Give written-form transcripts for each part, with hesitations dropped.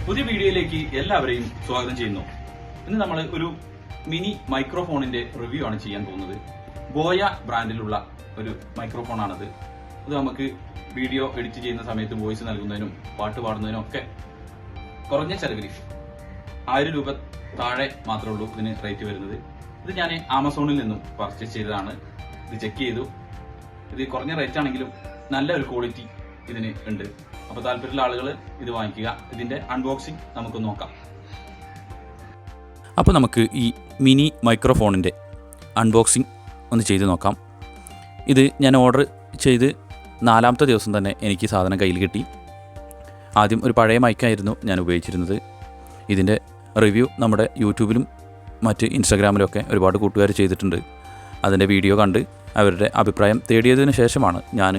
പുതിയ വീഡിയോയിലേക്ക് എല്ലാവരെയും സ്വാഗതം ചെയ്യുന്നു. ഇന്ന് നമ്മൾ ഒരു മിനി മൈക്രോഫോണിന്റെ റിവ്യൂ ആണ് ചെയ്യാൻ പോകുന്നത്. ബോയ ബ്രാൻഡിലുള്ള ഒരു മൈക്രോഫോണാണത്. ഇത് നമുക്ക് വീഡിയോ എഡിറ്റ് ചെയ്യുന്ന സമയത്ത് വോയിസ് നൽകുന്നതിനും പാട്ട് പാടുന്നതിനും ഒക്കെ കുറഞ്ഞ ചെലവിൽ 1000 രൂപ താഴെ മാത്രമേ ഉള്ളൂ ഇതിന് റേറ്റ് വരുന്നത്. ഇത് ഞാൻ ആമസോണിൽ നിന്നും പർച്ചേസ് ചെയ്തതാണ്. ഇത് ചെക്ക് ചെയ്തു. ഇത് കുറഞ്ഞ റേറ്റ് ആണെങ്കിലും നല്ല ഒരു ക്വാളിറ്റി ഇതിന് ഉണ്ട്. അപ്പോൾ താല്പര്യമുള്ള ആളുകൾ ഇത് വാങ്ങിക്കുക. ഇതിന്റെ അൺബോക്സിംഗ് നമുക്ക് നോക്കാം. അപ്പോൾ നമുക്ക് ഈ മിനി മൈക്രോഫോണിൻ്റെ അൺബോക്സിംഗ് ഒന്ന് ചെയ്ത് നോക്കാം. ഇത് ഞാൻ ഓർഡർ ചെയ്ത് 4ാമത്തെ ദിവസം തന്നെ എനിക്ക് സാധനം കയ്യിൽ കിട്ടി. ആദ്യം ഒരു പഴയ മൈക്കായിരുന്നു ഞാൻ ഉപയോഗിച്ചിരുന്നത്. ഇതിൻ്റെ റിവ്യൂ നമ്മുടെ യൂട്യൂബിലും മറ്റ് ഇൻസ്റ്റാഗ്രാമിലൊക്കെ ഒരുപാട് കൂട്ടുകാർ ചെയ്തിട്ടുണ്ട്. അതിൻ്റെ വീഡിയോ കണ്ട് അവരുടെ അഭിപ്രായം തേടിയതിന് ശേഷമാണ് ഞാൻ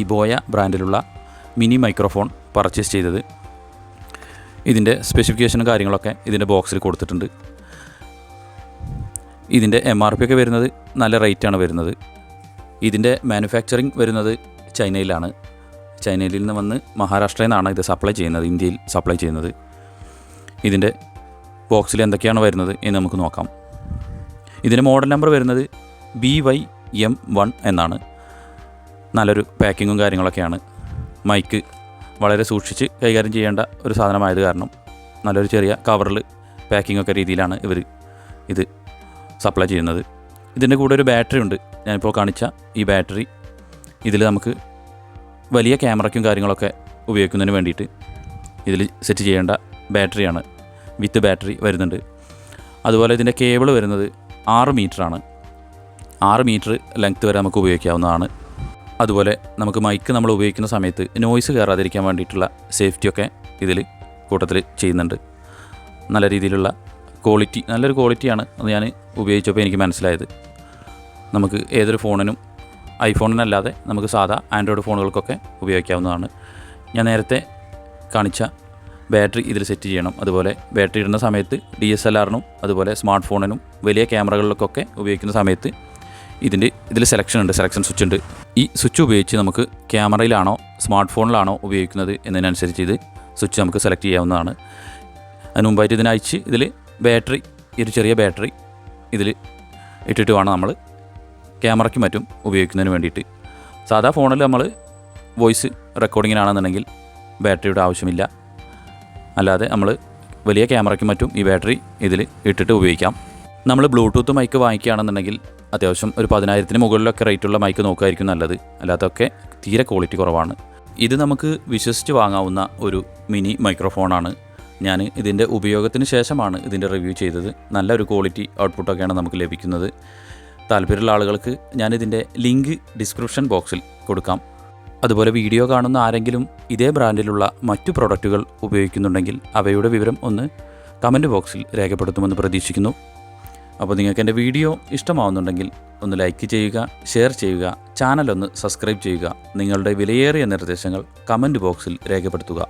ഈ ബോയ ബ്രാൻഡിലുള്ള മിനി മൈക്രോഫോൺ പർച്ചേസ് ചെയ്തത്. ഇതിൻ്റെ സ്പെസിഫിക്കേഷനും കാര്യങ്ങളൊക്കെ ഇതിൻ്റെ ബോക്സിൽ കൊടുത്തിട്ടുണ്ട്. ഇതിൻ്റെ MRP ഒക്കെ വരുന്നത് നല്ല റേറ്റാണ് വരുന്നത്. ഇതിൻ്റെ മാനുഫാക്ചറിങ് വരുന്നത് ചൈനയിലാണ്. ചൈനയിൽ നിന്ന് വന്ന് മഹാരാഷ്ട്രയിൽ നിന്നാണ് ഇത് സപ്ലൈ ചെയ്യുന്നത്, ഇന്ത്യയിൽ സപ്ലൈ ചെയ്യുന്നത്. ഇതിൻ്റെ ബോക്സിൽ എന്തൊക്കെയാണ് വരുന്നത് എന്ന് നമുക്ക് നോക്കാം. ഇതിൻ്റെ മോഡൽ നമ്പർ വരുന്നത് BYM1 എന്നാണ്. നല്ലൊരു പാക്കിങ്ങും കാര്യങ്ങളൊക്കെയാണ്. മൈക്ക് വളരെ സൂക്ഷിച്ച് കൈകാര്യം ചെയ്യേണ്ട ഒരു സാധനമായത് കാരണം നല്ലൊരു ചെറിയ കവറിൽ പാക്കിങ്ങൊക്കെ രീതിയിലാണ് ഇവർ ഇത് സപ്ലൈ ചെയ്യുന്നത്. ഇതിൻ്റെ കൂടെ ഒരു ബാറ്ററി ഉണ്ട്. ഞാനിപ്പോൾ കാണിച്ച ഈ ബാറ്ററി ഇതിൽ നമുക്ക് വലിയ ക്യാമറയ്ക്കും കാര്യങ്ങളൊക്കെ ഉപയോഗിക്കുന്നതിന് വേണ്ടിയിട്ട് ഇതിൽ സെറ്റ് ചെയ്യേണ്ട ബാറ്ററിയാണ്. വിത്ത് ബാറ്ററി വരുന്നുണ്ട്. അതുപോലെ ഇതിൻ്റെ കേബിൾ വരുന്നത് 6 മീറ്ററാണ്. 6 മീറ്റർ ലെങ്ത്ത് വരെ നമുക്ക് ഉപയോഗിക്കാവുന്നതാണ്. അതുപോലെ നമുക്ക് മൈക്ക് നമ്മൾ ഉപയോഗിക്കുന്ന സമയത്ത് നോയ്സ് കയറാതിരിക്കാൻ വേണ്ടിയിട്ടുള്ള സേഫ്റ്റിയൊക്കെ ഇതിൽ കൂട്ടത്തിൽ ചെയ്യുന്നുണ്ട്. നല്ല രീതിയിലുള്ള ക്വാളിറ്റി, നല്ലൊരു ക്വാളിറ്റിയാണ് അത് ഞാൻ ഉപയോഗിച്ചപ്പോൾ എനിക്ക് മനസ്സിലായത്. നമുക്ക് ഏതൊരു ഫോണിനും ഐഫോണിനല്ലാതെ നമുക്ക് സാധാ ആൻഡ്രോയിഡ് ഫോണുകൾക്കൊക്കെ ഉപയോഗിക്കാവുന്നതാണ്. ഞാൻ നേരത്തെ കാണിച്ച ബാറ്ററി ഇതിൽ സെറ്റ് ചെയ്യണം. അതുപോലെ ബാറ്ററി ഇടുന്ന സമയത്ത് DSLR-നും അതുപോലെ സ്മാർട്ട് ഫോണിനും വലിയ ക്യാമറകളിലൊക്കെ ഉപയോഗിക്കുന്ന സമയത്ത് ഇതിൽ സെലക്ഷൻ ഉണ്ട്, സെലക്ഷൻ സ്വിച്ച് ഉണ്ട്. ഈ സ്വിച്ച് ഉപയോഗിച്ച് നമുക്ക് ക്യാമറയിലാണോ സ്മാർട്ട് ഫോണിലാണോ ഉപയോഗിക്കുന്നത് എന്നതിനനുസരിച്ച് ഇത് സ്വിച്ച് നമുക്ക് സെലക്ട് ചെയ്യാവുന്നതാണ്. അതിന് മുമ്പായിട്ട് ഇതിനയച്ച് ഇതിൽ ബാറ്ററി, ഒരു ചെറിയ ബാറ്ററി ഇതിൽ ഇട്ടിട്ട് വേണം നമ്മൾ ക്യാമറയ്ക്ക് മറ്റും ഉപയോഗിക്കുന്നതിന് വേണ്ടിയിട്ട്. സാധാ ഫോണിൽ നമ്മൾ വോയിസ് റെക്കോർഡിങ്ങിനാണെന്നുണ്ടെങ്കിൽ ബാറ്ററിയുടെ ആവശ്യമില്ല. അല്ലാതെ നമ്മൾ വലിയ ക്യാമറയ്ക്ക് മറ്റും ഈ ബാറ്ററി ഇതിൽ ഇട്ടിട്ട് ഉപയോഗിക്കാം. നമ്മൾ ബ്ലൂടൂത്ത് മൈക്ക് വാങ്ങിക്കുകയാണെന്നുണ്ടെങ്കിൽ അത്യാവശ്യം ഒരു 10,000-ന് മുകളിലൊക്കെ റേറ്റുള്ള മൈക്ക് നോക്കുമായിരിക്കും നല്ലത്. അല്ലാത്തൊക്കെ തീരെ ക്വാളിറ്റി കുറവാണ്. ഇത് നമുക്ക് വിശ്വസിച്ച് വാങ്ങാവുന്ന ഒരു മിനി മൈക്രോഫോണാണ്. ഞാൻ ഇതിൻ്റെ ഉപയോഗത്തിന് ശേഷമാണ് ഇതിൻ്റെ റിവ്യൂ ചെയ്തത്. നല്ലൊരു ക്വാളിറ്റി ഔട്ട്പുട്ടൊക്കെയാണ് നമുക്ക് ലഭിക്കുന്നത്. താല്പര്യമുള്ള ആളുകൾക്ക് ഞാനിതിൻ്റെ ലിങ്ക് ഡിസ്ക്രിപ്ഷൻ ബോക്സിൽ കൊടുക്കാം. അതുപോലെ വീഡിയോ കാണുന്ന ആരെങ്കിലും ഇതേ ബ്രാൻഡിലുള്ള മറ്റു പ്രൊഡക്റ്റുകൾ ഉപയോഗിക്കുന്നുണ്ടെങ്കിൽ അവയുടെ വിവരം ഒന്ന് കമൻറ്റ് ബോക്സിൽ രേഖപ്പെടുത്തുമെന്ന് പ്രതീക്ഷിക്കുന്നു. അപ്പോൾ നിങ്ങൾക്ക് എൻ്റെ വീഡിയോ ഇഷ്ടമാവുന്നുണ്ടെങ്കിൽ ഒന്ന് ലൈക്ക് ചെയ്യുക, ഷെയർ ചെയ്യുക, ചാനലൊന്ന് സബ്സ്ക്രൈബ് ചെയ്യുക. നിങ്ങളുടെ വിലയേറിയ നിർദ്ദേശങ്ങൾ കമൻറ്റ് ബോക്സിൽ രേഖപ്പെടുത്തുക.